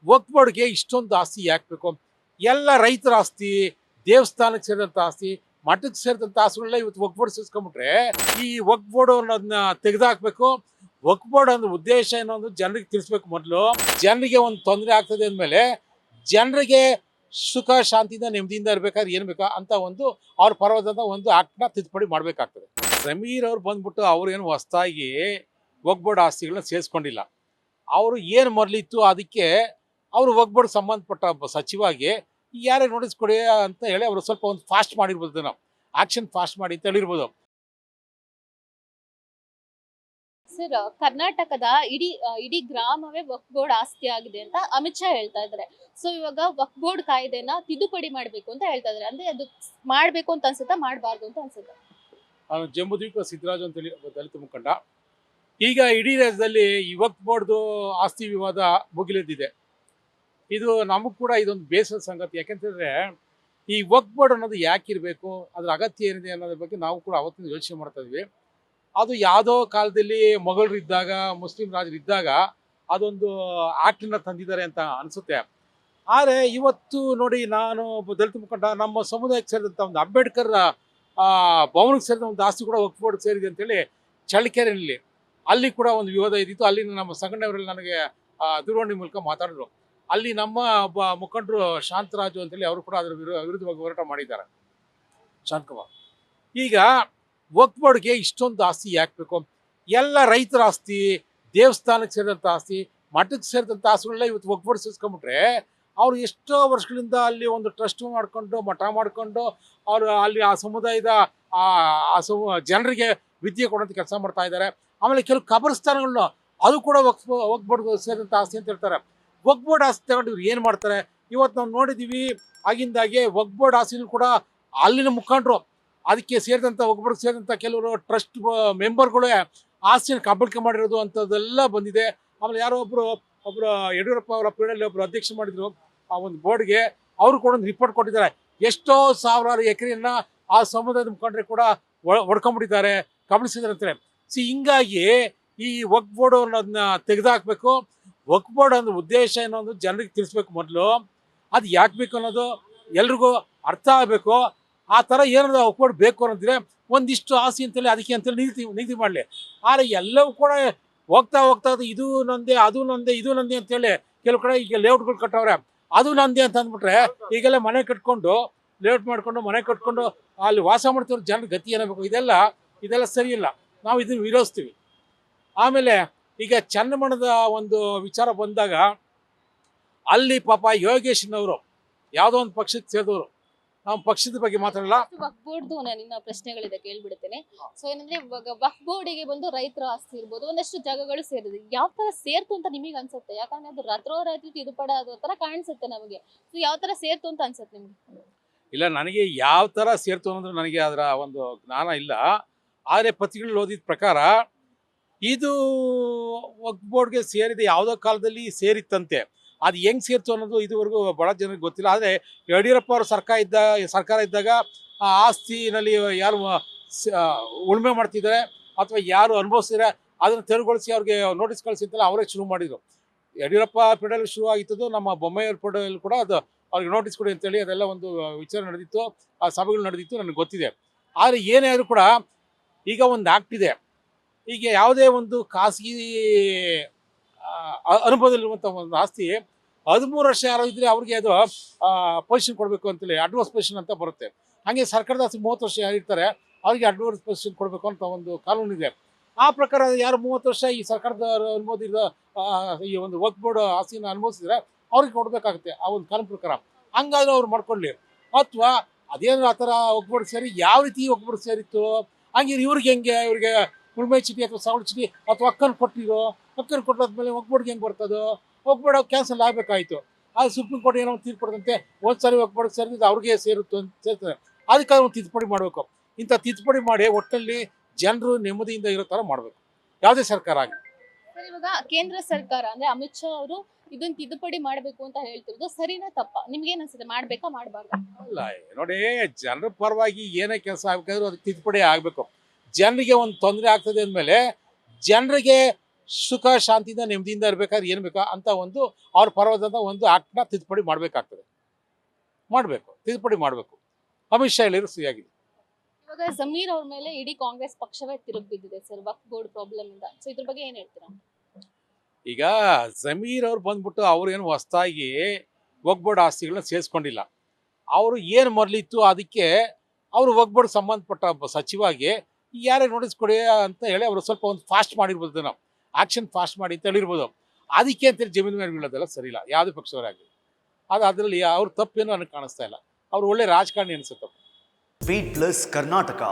ವಕ್ಫ್ ಬೋರ್ಡ್ಗೆ ಇಷ್ಟೊಂದು ಆಸ್ತಿ ಯಾಕೆ ಬೇಕು? ಎಲ್ಲ ರೈತರ ಆಸ್ತಿ, ದೇವಸ್ಥಾನಕ್ಕೆ ಸೇರಿದಂಥ ಆಸ್ತಿ, ಮಠಕ್ಕೆ ಸೇರಿದಂಥ ಆಸ್ತಿಗಳನ್ನ ಇವತ್ತು ವಕ್ಫ್ ಬೋರ್ಡ್ ಸೇರಿಸ್ಕೊಂಡ್ಬಿಟ್ರೆ ಈ ವಕ್ಫ್ ಬೋರ್ಡ್ ಅನ್ನೋದನ್ನ ತೆಗೆದುಹಾಕ್ಬೇಕು. ವಕ್ಫ್ ಬೋರ್ಡ್ ಅನ್ನೋ ಉದ್ದೇಶ ಏನೋ ಒಂದು ಜನರಿಗೆ ತಿಳಿಸ್ಬೇಕು. ಮೊದಲು ಜನರಿಗೆ ಒಂದು ತೊಂದರೆ ಆಗ್ತದೆ ಅಂದಮೇಲೆ ಜನರಿಗೆ ಸುಖ ಶಾಂತಿಯಿಂದ ನೆಮ್ಮದಿಯಿಂದ ಇರಬೇಕಾದ್ರೆ ಏನು ಬೇಕಾ ಅಂತ ಒಂದು ಅವ್ರ ಪರವಾದಂಥ ಒಂದು ಆಕ್ಟ್ನ ತಿದ್ದುಪಡಿ ಮಾಡಬೇಕಾಗ್ತದೆ. ಸಮೀರ್ ಅವ್ರು ಬಂದ್ಬಿಟ್ಟು ಅವ್ರೇನು ಹೊಸದಾಗಿ ವಕ್ಫ್ ಬೋರ್ಡ್ ಆಸ್ತಿಗಳನ್ನ ಸೇರಿಸ್ಕೊಂಡಿಲ್ಲ. ಅವರು ಏನು ಮೊದಲಿತ್ತು ಅದಕ್ಕೆ ಅವರು ವಕ್ಫ್ ಬೋರ್ಡ್ ಸಂಬಂಧಪಟ್ಟ ಸಚಿವಾಗಿ ಯಾರೇ ನೋಟಿಸ್ ಕೊಡಿ ಅಂತ ಹೇಳಿ ಅವರು ಸ್ವಲ್ಪ ಒಂದು ಫಾಸ್ಟ್ ಮಾಡಿರ್ಬೋದು, ನಾವು ಆಕ್ಷನ್ ಫಾಸ್ಟ್ ಮಾಡಿ ಅಂತ ಹೇಳಿರ್ಬೋದು. ಸರ್, ಕರ್ನಾಟಕದ ಇಡೀ ಗ್ರಾಮವೇ ವಕ್ಫ್ ಬೋರ್ಡ್ ಆಸ್ತಿ ಆಗಿದೆ ಅಂತ ಅಮಿತ್ ಶಾ ಹೇಳ್ತಾ ಇದ್ದಾರೆ. ಸೊ ಇವಾಗ ವಕ್ಫ್ ಬೋರ್ಡ್ ಕಾಯ್ದೆನ ತಿದ್ದುಪಡಿ ಮಾಡ್ಬೇಕು ಅಂತ ಹೇಳ್ತಾ ಇದ್ದಾರೆ. ಅಂದ್ರೆ ಅದು ಮಾಡ್ಬೇಕು ಅಂತ ಅನ್ಸುತ್ತಾ, ಮಾಡಬಾರ್ದು ಅಂತ ಅನ್ಸುತ್ತಾ? ನಾನು ಜಂಬೂದ್ವೀಪ ಸಿದ್ದರಾಜು ಅಂತೇಳಿ ಒಬ್ಬ ದಲಿತ ಮುಖಂಡ. ಈಗ ಇಡೀ ರಾಜ್ಯದಲ್ಲಿ ಈ ವಕ್ಫ್ ಬೋರ್ಡ್ದು ಆಸ್ತಿ ವಿವಾದ ಮುಗಿಲೆದ್ದಿದೆ. ಇದು ನಮಗೂ ಕೂಡ ಇದೊಂದು ಬೇಸರದ ಸಂಗತಿ. ಯಾಕೆಂತಂದರೆ ಈ ವಕ್ಫ್ ಬೋರ್ಡ್ ಅನ್ನೋದು ಯಾಕಿರಬೇಕು, ಅದರ ಅಗತ್ಯ ಏನಿದೆ ಅನ್ನೋದ್ರ ಬಗ್ಗೆ ನಾವು ಕೂಡ ಅವತ್ತಿನ ಯೋಚನೆ ಮಾಡ್ತಾ ಇದ್ವಿ. ಅದು ಯಾವುದೋ ಕಾಲದಲ್ಲಿ ಮೊಘಲರಿದ್ದಾಗ, ಮುಸ್ಲಿಂ ರಾಜರಿದ್ದಾಗ ಅದೊಂದು ಆಕ್ಟನ್ನ ತಂದಿದ್ದಾರೆ ಅಂತ ಅನಿಸುತ್ತೆ. ಆದರೆ ಇವತ್ತು ನೋಡಿ, ನಾನು ಒಬ್ಬ ದಲಿತ ಮುಖಂಡ, ನಮ್ಮ ಸಮುದಾಯಕ್ಕೆ ಸೇರಿದಂಥ ಒಂದು ಅಂಬೇಡ್ಕರ್ ಭವನಕ್ಕೆ ಸೇರಿದ ಒಂದು ಆಸ್ತಿ ಕೂಡ ವಕ್ಫ್ ಬೋರ್ಡ್ ಸೇರಿದೆ ಅಂತೇಳಿ ಚಳ್ಳಕೆರೆಯಲ್ಲಿ ಅಲ್ಲಿ ಕೂಡ ಒಂದು ವಿವಾದ ಇದ್ದಿತ್ತು. ಅಲ್ಲಿ ನಮ್ಮ ಸಂಘಟನೆಯವರಲ್ಲಿ ನನಗೆ ದೂರವಾಣಿ ಮೂಲಕ ಮಾತಾಡಿದ್ರು. ಅಲ್ಲಿ ನಮ್ಮ ಒಬ್ಬ ಮುಖಂಡರು ಶಾಂತರಾಜು ಅಂತೇಳಿ ಅವರು ಕೂಡ ಅದರ ವಿರುದ್ಧವಾಗಿ ಹೋರಾಟ ಮಾಡಿದ್ದಾರೆ, ಶಾಂತಕುಮಾರ್. ಈಗ ವಕ್ಫ್ ಬೋರ್ಡ್ಗೆ ಇಷ್ಟೊಂದು ಆಸ್ತಿ ಯಾಕೆ ಬೇಕು? ಎಲ್ಲ ರೈತರ ಆಸ್ತಿ, ದೇವಸ್ಥಾನಕ್ಕೆ ಸೇರಿದಂಥ ಆಸ್ತಿ, ಮಠಕ್ಕೆ ಸೇರಿದಂಥ ಆಸ್ತಿಗಳನ್ನ ಇವತ್ತು ವಕ್ಫ್ ಬೋರ್ಡ್ ಸೇರಿಸ್ಕೊಂಡ್ಬಿಟ್ರೆ ಅವರು ಎಷ್ಟೋ ವರ್ಷಗಳಿಂದ ಅಲ್ಲಿ ಒಂದು ಟ್ರಸ್ಟ್ ಮಾಡಿಕೊಂಡು ಮಠ ಮಾಡಿಕೊಂಡು ಅವರು ಅಲ್ಲಿ ಆ ಸಮುದಾಯದ ಜನರಿಗೆ ವಿದ್ಯೆ ಕೊಡೋಂಥ ಕೆಲಸ ಮಾಡ್ತಾ ಇದ್ದಾರೆ. ಆಮೇಲೆ ಕೆಲವು ಕಬರಸ್ಥಾನಗಳನ್ನ ಅದು ಕೂಡ ವಕ್ಫ್ ಬೋರ್ಡ್ ಸೇರಿದಂಥ ಆಸ್ತಿ ಅಂತ ಹೇಳ್ತಾರೆ. ವಕ್ಫ್ ಬೋರ್ಡ್ ಆಸ್ತಿ ತಗೊಂಡು ಇವ್ರು ಏನು ಮಾಡ್ತಾರೆ? ಇವತ್ತು ನಾವು ನೋಡಿದ್ದೀವಿ, ಆಗಿಂದಾಗೆ ವಕ್ಫ್ ಬೋರ್ಡ್ ಆಸ್ತಿನೂ ಕೂಡ ಅಲ್ಲಿನ ಮುಖಂಡರು, ಅದಕ್ಕೆ ಸೇರಿದಂಥ ವಕ್ಫ್ ಬೋರ್ಡ್ ಸೇರಿದಂಥ ಕೆಲವರು ಟ್ರಸ್ಟ್ ಮೆಂಬರ್ಗಳೇ ಆಸ್ತಿಯನ್ನು ಕಬಳಿಕೆ ಮಾಡಿರೋದು ಅಂಥದ್ದೆಲ್ಲ ಬಂದಿದೆ. ಆಮೇಲೆ ಯಾರೋ ಒಬ್ಬರು ಯಡಿಯೂರಪ್ಪ ಅವರ ಪೀಳಿಗೆಯಲ್ಲಿ ಒಬ್ಬರು ಅಧ್ಯಕ್ಷ ಮಾಡಿದ್ರು ಆ ಒಂದು ಬೋರ್ಡ್ಗೆ, ಅವರು ಕೂಡ ಒಂದು ರಿಪೋರ್ಟ್ ಕೊಟ್ಟಿದ್ದಾರೆ. ಎಷ್ಟೋ ಸಾವಿರಾರು ಎಕರೆಯನ್ನು ಆ ಸಮುದಾಯದ ಮುಖಂಡರು ಕೂಡ ಹೊಡ್ಕೊಂಡ್ಬಿಟ್ಟಿದ್ದಾರೆ, ಕಬಳಿಸಿದ್ದಾರೆ ಅಂತಾರೆ. ಹಿಂಗಾಗಿ ಈ ವಕ್ಫ್ ಬೋರ್ಡ್ ಅನ್ನೋದನ್ನ ತೆಗೆದುಹಾಕಬೇಕು. ವಕ್ಫ್ ಬೋರ್ಡ್ ಅನ್ನೋ ಉದ್ದೇಶ ಏನೋ ಒಂದು ಜನರಿಗೆ ತಿಳಿಸ್ಬೇಕು. ಮೊದಲು ಅದು ಯಾಕೆ ಬೇಕು ಅನ್ನೋದು ಎಲ್ರಿಗೂ ಅರ್ಥ ಆಗಬೇಕು. ಆ ಥರ ಏನಾದ್ರು ವಕ್ಫ್ ಬೋರ್ಡ್ ಬೇಕು ಅನ್ನೋದಿದ್ರೆ ಒಂದಿಷ್ಟು ಆಸ್ತಿ ಅಂತೇಳಿ ಅದಕ್ಕೆ ಅಂತೇಳಿ ನಿಗದಿ ಮಾಡಲಿ. ಆದರೆ ಎಲ್ಲವೂ ಕೂಡ ಹೋಗ್ತಾ ಇದು ನಂದೆ, ಅದು ನಂದೆ, ಇದು ನಂದೆ ಅಂತೇಳಿ ಕೆಲವು ಕಡೆ ಈಗ ಲೇಔಟ್ಗಳು ಕಟ್ಟವ್ರೆ, ಅದು ನಂದೆ ಅಂತ ಅಂದ್ಬಿಟ್ರೆ ಈಗೆಲ್ಲ ಮನೆ ಕಟ್ಕೊಂಡು ಲೇಔಟ್ ಮಾಡಿಕೊಂಡು ಮನೆ ಕಟ್ಕೊಂಡು ಅಲ್ಲಿ ವಾಸ ಮಾಡ್ತಿರೋ ಜನರ ಗತಿ ಏನಾಗಬೇಕು? ಇದೆಲ್ಲ ಸರಿಯಿಲ್ಲ. ನಾವು ಇದನ್ನು ವಿರೋಧಿಸ್ತೀವಿ. ಆಮೇಲೆ ಈಗ ಚನ್ನಮಣದ ಒಂದು ವಿಚಾರ ಬಂದಾಗ ಅಲ್ಲಿ ಪಾಪ ಯೋಗೇಶ್ನವರು ಯಾವುದೋ ಒಂದು ಪಕ್ಷಕ್ಕೆ ಸೇರಿದವರು, ನಾವು ಪಕ್ಷದ ಬಗ್ಗೆ ಮಾತಾಡಲ್ಲ. ವಕ್ಫ್ ಬೋರ್ಡ್ ನನ್ನ ಪ್ರಶ್ನೆಗಳಿದೆ, ಕೇಳ್ಬಿಡ್ತೇನೆ. ಸೊ ಏನಂದ್ರೆ ಇವಾಗ ವಕ್ಫ್ ಬೋರ್ಡಿಗೆ ಬಂದು ರೈತರ ಆಸ್ತಿ ಇರ್ಬೋದು, ಒಂದಷ್ಟು ಜಾಗಗಳು ಸೇರಿದೆ. ಯಾವ ತರ ಸೇರ್ತು ಅಂತ ನಿಮಗೆ ಅನ್ಸುತ್ತೆ? ಯಾಕಂದ್ರೆ ಅದು ರಾತ್ರೋರಾತ್ರಿ ತಿದ್ದುಪಡಿ ಅದೋ ತರ ಕಾಣಿಸುತ್ತೆ ನಮಗೆ. ಸೊ ಯಾವ ತರ ಸೇರ್ತು ಅಂತ ಅನ್ಸುತ್ತೆ ನಿಮ್ಗೆ? ಇಲ್ಲ, ನನಗೆ ಯಾವ ಥರ ಸೇರ್ತು ಅನ್ನೋದು ನನಗೆ ಅದರ ಒಂದು ಜ್ಞಾನ ಇಲ್ಲ. ಆದರೆ ಪತ್ರಿಕೆಗಳಲ್ಲಿ ಓದಿದ ಪ್ರಕಾರ ಇದು ವಕ್ಫ್ ಬೋರ್ಡ್ಗೆ ಸೇರಿದೆ, ಯಾವುದೋ ಕಾಲದಲ್ಲಿ ಸೇರಿತ್ತಂತೆ. ಅದು ಹೆಂಗೆ ಸೇರ್ತು ಅನ್ನೋದು ಇದುವರೆಗೂ ಭಾಳ ಜನರಿಗೆ ಗೊತ್ತಿಲ್ಲ. ಆದರೆ ಯಡಿಯೂರಪ್ಪ ಅವರು ಸರ್ಕಾರ ಇದ್ದಾಗ ಆ ಆಸ್ತಿನಲ್ಲಿ ಯಾರು ಉಳುಮೆ ಮಾಡ್ತಿದ್ದಾರೆ ಅಥವಾ ಯಾರು ಅನುಭವಿಸಿದ್ರೆ ಅದನ್ನು ತೆರವುಗೊಳಿಸಿ ಅವ್ರಿಗೆ ನೋಟಿಸ್ ಕಳಿಸಿದ್ದಲ್ಲ, ಅವರೇ ಶುರು ಮಾಡಿದರು. ಯಡಿಯೂರಪ್ಪ ಪೀರಿಯಡಲ್ಲಿ ಶುರು ಆಗಿತ್ತದು, ನಮ್ಮ ಬೊಮ್ಮಾಯಿಯವ್ರ ಪೀರಿಯಡಲ್ಲಿ ಕೂಡ ಅದು ಅವ್ರಿಗೆ ನೋಟಿಸ್ ಕೊಡಿ ಅಂತೇಳಿ ಅದೆಲ್ಲ ಒಂದು ವಿಚಾರ ನಡೆದಿತ್ತು, ಆ ಸಭೆಗಳು ನಡೆದಿತ್ತು, ನನಗೆ ಗೊತ್ತಿದೆ. ಆದರೆ ಏನೇ ಆದರೂ ಕೂಡ ಈಗ ಒಂದು ಆಕ್ಟ್ ಇದೆ. ಈಗ ಯಾವುದೇ ಒಂದು ಖಾಸಗಿ ಅನುಭವದಲ್ಲಿರುವಂಥ ಒಂದು ಆಸ್ತಿ 13 ವರ್ಷ ಯಾರೋ ಇದ್ದರೆ ಅವ್ರಿಗೆ ಅದು ಪೊಸಿಷನ್ ಕೊಡಬೇಕು ಅಂತೇಳಿ ಅಡ್ವಾನ್ಸ್ ಪೊಸಿಷನ್ ಅಂತ ಬರುತ್ತೆ. ಹಾಗೆ ಸರ್ಕಾರದ ಆಸ್ತಿ 30 ವರ್ಷ ಯಾರು ಇರ್ತಾರೆ ಅವ್ರಿಗೆ ಅಡ್ವಾನ್ಸ್ ಪೊಸಿಷನ್ ಕೊಡಬೇಕು ಅಂತ ಒಂದು ಕಾನೂನಿದೆ. ಆ ಪ್ರಕಾರ ಯಾರು 30 ವರ್ಷ ಈ ಸರ್ಕಾರದ ಅನುಮೋದಿಸಿದ ಈ ಒಂದು ವಕ್ಫ್ ಬೋರ್ಡ್ ಆಸ್ತಿನ ಅನುಭವಿಸಿದ್ರೆ ಅವ್ರಿಗೆ ಕೊಡಬೇಕಾಗುತ್ತೆ ಆ ಒಂದು ಕಾನೂನು ಪ್ರಕಾರ. ಹಂಗಾದ್ರೆ ಅವ್ರು ಮಾಡ್ಕೊಳ್ಳಿ. ಅಥವಾ ಅದೇನು ಆ ಥರ ವಕ್ಫ್ ಬೋರ್ಡ್ ಸೇರಿ ಯಾವ ರೀತಿ ವಕ್ಫ್ ಬೋರ್ಡ್ ಸೇರಿತ್ತು, ಹಂಗೆ ಇವ್ರಿಗೆ ಉಳ್ಮೆ ಚೀಟಿ ಅಥವಾ ಸಾವಳಿ ಚೀಟಿ ಅಥವಾ ಅಕ್ಕನ್ನು ಕೊಟ್ಟಾದ್ಮೇಲೆ ವಕ್ಫ್ ಬೋರ್ಡ್ಗೆ ಹೆಂಗೆ ಬರ್ತದೋ? ವಕ್ಫ್ ಬೋರ್ಡ್ ಕ್ಯಾನ್ಸಲ್ ಆಗಬೇಕಾಯಿತು. ಅದು ಸುಪ್ರೀಂ ಕೋರ್ಟ್ ಏನೋ ತೀರ್ಪು ಕೊಡುತ್ತಂತೆ, ಒಂದು ಸಾರಿ ವಕ್ಫ್ ಬೋರ್ಡ್ ಸೇರಿದ್ದು ಅವ್ರಿಗೆ ಸೇರ್ತದೆ. ಅದಕ್ಕೆ ಒಂದು ತಿದ್ದುಪಡಿ ಮಾಡಬೇಕು. ಇಂಥ ತಿದ್ದುಪಡಿ ಮಾಡಿ ಒಟ್ಟಲ್ಲಿ ಜನರು ನೆಮ್ಮದಿಯಿಂದ ಇರೋ ಥರ ಮಾಡಬೇಕು, ಯಾವುದೇ ಸರ್ಕಾರ ಆಗಲಿ. ಇವಾಗ ಕೇಂದ್ರ ಸರ್ಕಾರ ಅಂದ್ರೆ ಅಮಿತ್ ಶಾ ಅವರು ಇದನ್ನ ತಿದ್ದುಪಡಿ ಮಾಡ್ಬೇಕು ಅಂತ ಹೇಳ್ತಿರೋದು ಸರಿನಾ ತಪ್ಪಾ? ನಿಮ್ಗೆ ಏನ್ ಅನ್ಸುತ್ತೆ, ಮಾಡ್ಬೇಕಾ ಮಾಡಬಾರ್ದ? ಅಲ್ಲ ನೋಡಿ, ಜನರ ಪರವಾಗಿ ಏನೇ ಕೆಲಸ ಆಗಬೇಕಾದ್ರೂ ಅದಕ್ಕೆ ತಿದ್ದುಪಡಿ ಆಗಬೇಕು. ಜನರಿಗೆ ಒಂದು ತೊಂದರೆ ಆಗ್ತದೆ ಅಂದಮೇಲೆ ಜನರಿಗೆ ಸುಖ ಶಾಂತಿಯಿಂದ ನೆಮ್ಮದಿಯಿಂದ ಇರಬೇಕಾದ್ರೆ ಏನು ಬೇಕಾ ಅಂತ ಒಂದು ಅವ್ರ ಪರವಾದಂಥ ಒಂದು ಆಕ್ಟ್ನ ತಿದ್ದುಪಡಿ ಮಾಡಬೇಕಾಗ್ತದೆ, ಮಾಡಬೇಕು, ತಿದ್ದುಪಡಿ ಮಾಡಬೇಕು. ಅಮಿತ್ ಶಾ ಹೇಳಿದ್ರು ಸರಿಯಾಗಿದೆ. ಇವಾಗ ಜಮೀರ್ ಅವ್ರ ಮೇಲೆ ಇಡೀ ಕಾಂಗ್ರೆಸ್ ಪಕ್ಷವೇ ತಿರುಗಿ ಬಿದ್ದಿದೆ ಸರ್ ವಕ್ಫ್ ಬೋರ್ಡ್ ಪ್ರಾಬ್ಲಮ್ ಇಂದ. ಸೊ ಇದ್ರ ಬಗ್ಗೆ ಏನ್ ಹೇಳ್ತೀರಾ? ಈಗ ಜಮೀರ್ ಅವ್ರು ಬಂದ್ಬಿಟ್ಟು ಅವ್ರೇನು ಹೊಸದಾಗಿ ಒಗ್ಬೋರ್ಡ್ ಆಸ್ತಿಗಳನ್ನ ಸೇರಿಸ್ಕೊಂಡಿಲ್ಲ. ಅವರು ಏನು ಮೊದಲಿತ್ತು ಅದಕ್ಕೆ ಅವರು ಒಗ್ಬೋರ್ಡ್ ಸಂಬಂಧಪಟ್ಟ ಸಚಿವಾಗಿ ಯಾರೇ ನೋಟಿಸ್ ಕೊಡಿ ಅಂತ ಹೇಳಿ ಅವರು ಸ್ವಲ್ಪ ಒಂದು ಫಾಸ್ಟ್ ಮಾಡಿರ್ಬೋದು, ನಾವು ಆಕ್ಷನ್ ಫಾಸ್ಟ್ ಮಾಡಿ ಅಂತ ಹೇಳಿರ್ಬೋದು. ಅದಕ್ಕೆ ಅಂತೇಳಿ ಜಮೀನು ಮೇಲೆ ಬೀಳೋದೆಲ್ಲ ಸರಿ ಇಲ್ಲ, ಯಾವುದೇ ಪಕ್ಷದವರಾಗಲಿ. ಅದು ಅದರಲ್ಲಿ ಅವ್ರ ತಪ್ಪೇನು ನನಗೆ ಕಾಣಿಸ್ತಾ ಇಲ್ಲ. ಅವ್ರು ಒಳ್ಳೆ ರಾಜಕಾರಣಿ ಅನಿಸುತ್ತೆ. Wheat plus Karnataka